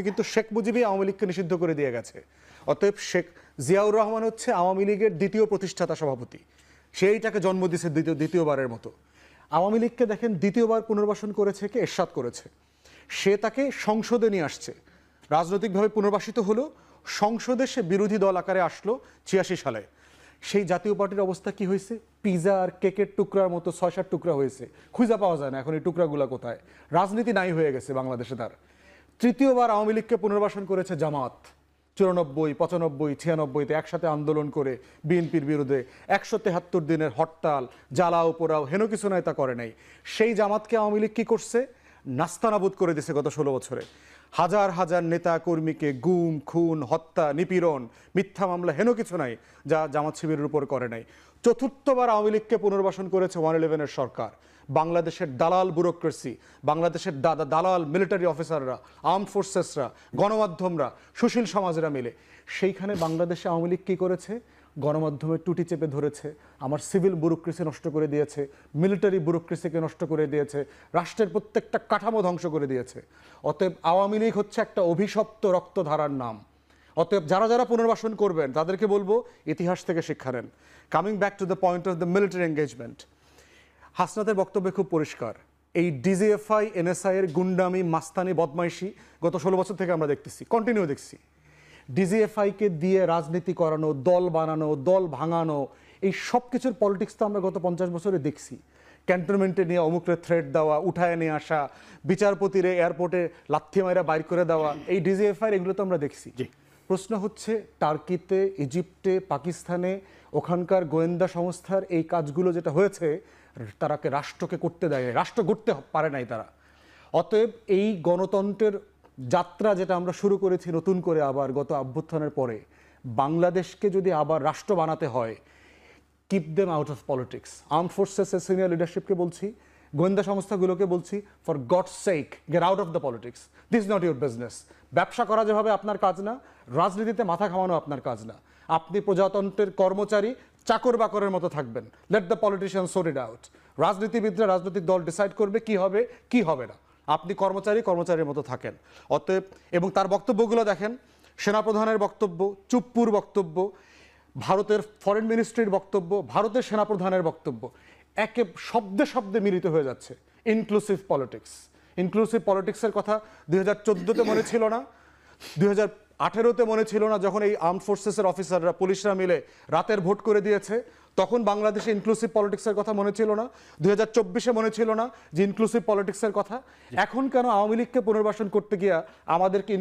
কিন্তু শেখ মুজিবই আওয়ামী লীগকে নিষিদ্ধ করে দিয়ে গেছে। অতএব শেখ জিয়াউর রহমান হচ্ছে আওয়ামী লীগের দ্বিতীয় প্রতিষ্ঠাতা সভাপতি, সেইটাকে জন্ম দিয়েছে দ্বিতীয়বারের মতো। আওয়ামী লীগকে দেখেন দ্বিতীয়বার পুনর্বাসন করেছে কে? এরশাদ করেছে। সে তাকে সংসদে নিয়ে আসছে, রাজনৈতিকভাবে পুনর্বাসিত হলো, সংসদে সে বিরোধী দল আকারে আসলো ৮৬ সালে। সেই জাতীয় পার্টির অবস্থা কি হয়েছে? পিজা আর কেকের টুকরার মতো ৬-৭ টুকরা হয়েছে, খুঁজে পাওয়া যায় না এখন এই টুকরাগুলো কোথায়। রাজনীতি নাই হয়ে গেছে বাংলাদেশে তার। তৃতীয়বার আওয়ামী লীগকে পুনর্বাসন করেছে জামাত ৯৪, ৯৫, ৯৬-তে একসাথে আন্দোলন করে বিএনপির বিরুদ্ধে ১৭৩ দিনের হরতাল, জ্বালাও পোড়াও, হেন কিছু নাই তা করে নাই। সেই জামাতকে আওয়ামী লীগ কি করছে? নাস্তানাবুদ করে দিয়েছে গত ১৬ বছরে। হাজার হাজার নেতা কর্মীকে গুম, খুন, হত্যা, নিপীড়ন, মিথ্যা মামলা, হেন কিছু নাই যা জামাত শিবিরের উপর করে নাই। চতুর্থবার আওয়ামী লীগকে পুনর্বাসন করেছে 111-এর সরকার। বাংলাদেশের দালাল ব্যুরোক্রেসি, বাংলাদেশের দালাল মিলিটারি অফিসাররা, আর্ম ফোর্সেসরা, গণমাধ্যমরা, সুশীল সমাজরা মিলে সেইখানে বাংলাদেশে আওয়ামী লীগ কী করেছে? গণমাধ্যমের টুটি চেপে ধরেছে, আমার সিভিল ব্যুরোক্রেসি নষ্ট করে দিয়েছে, মিলিটারি ব্যুরোক্রেসিকে নষ্ট করে দিয়েছে, রাষ্ট্রের প্রত্যেকটা কাঠামো ধ্বংস করে দিয়েছে। অতএব আওয়ামী লীগ হচ্ছে একটা অভিশপ্ত রক্তধারার নাম। অতএব যারা যারা পুনর্বাসন করবেন তাদেরকে বলবো ইতিহাস থেকে শিক্ষা নেন। Coming back to the point of the military engagement, হাসনাতের বক্তব্য খুব পরিষ্কার। এই ডিজিএফআই এনএসআই এর গুন্ডামি, মাস্তানি, বদমাইশি গত ১৬ বছর থেকে আমরা দেখতেছি, কন্টিনিউ দেখছি। ডিজিএফআইকে দিয়ে রাজনীতি করানো, দল বানানো, দল ভাঙানো, এই সব কিছুর পলিটিক্স তো আমরা গত ৫০ বছরে দেখছি। ক্যান্টনমেন্টে নিয়ে অমুকরে থ্রেট দেওয়া, উঠায় নিয়ে আসা, বিচারপতিরে এয়ারপোর্টে লাথি মাইরা বাইর করে দেওয়া, এই ডিজিএফআই এগুলো তো আমরা দেখছি। প্রশ্ন হচ্ছে টার্কিতে, ইজিপ্টে, পাকিস্তানে ওখানকার গোয়েন্দা সংস্থার এই কাজগুলো যেটা হয়েছে, তারাকে রাষ্ট্রকে করতে দেয়, রাষ্ট্র গড়তে পারে নাই তারা। অতএব এই গণতন্ত্রের যাত্রা যেটা আমরা শুরু করেছি নতুন করে আবার গত অভ্যুত্থানের পরে, বাংলাদেশকে যদি আবার রাষ্ট্র বানাতে হয়, keep them out of politics. Arm ফোর্সেসের সিনিয়র লিডারশিপকে বলছি, গোয়েন্দা সংস্থাগুলোকে বলছি, for God's sake get out of the politics. This not your business. ব্যবসা করা যেভাবে আপনার কাজ না, রাজনীতিতে মাথা ঘামানো আপনার কাজ না। আপনি প্রজাতন্ত্রের কর্মচারী, চাকর বাকরের মতো থাকবেন। Let the politician sort it out. রাজনীতিবিদরা, রাজনৈতিক দল ডিসাইড করবে কি হবে কি হবে না। আপনি কর্মচারীর মতো থাকেন। অতএব, এবং তার বক্তব্যগুলো দেখেন, সেনাপ্রধানের বক্তব্য, চুপ্পুর বক্তব্য, ভারতের ফরেন মিনিস্ট্রির বক্তব্য, ভারতের সেনাপ্রধানের বক্তব্য, একে শব্দে শব্দে মিলিত হয়ে যাচ্ছে। Inclusive politics. ইনক্লুসিভ পলিটিক্সের কথা ২০১৪-তে মনে ছিল না, ২০১৮-তে মনে ছিল না, যখন এই আর্ম ফোর্সেসের অফিসাররা, পুলিশরা মিলে রাতের ভোট করে দিয়েছে, তখন বাংলাদেশে ইনক্লুসিভ পলিটিক্সের কথা মনে ছিল না। ২০২৪-এ মনে ছিল না যে ইনক্লুসিভ পলিটিক্সের কথা। এখন কেন আওয়ামী লীগকে পুনর্বাসন করতে গিয়া আমাদেরকে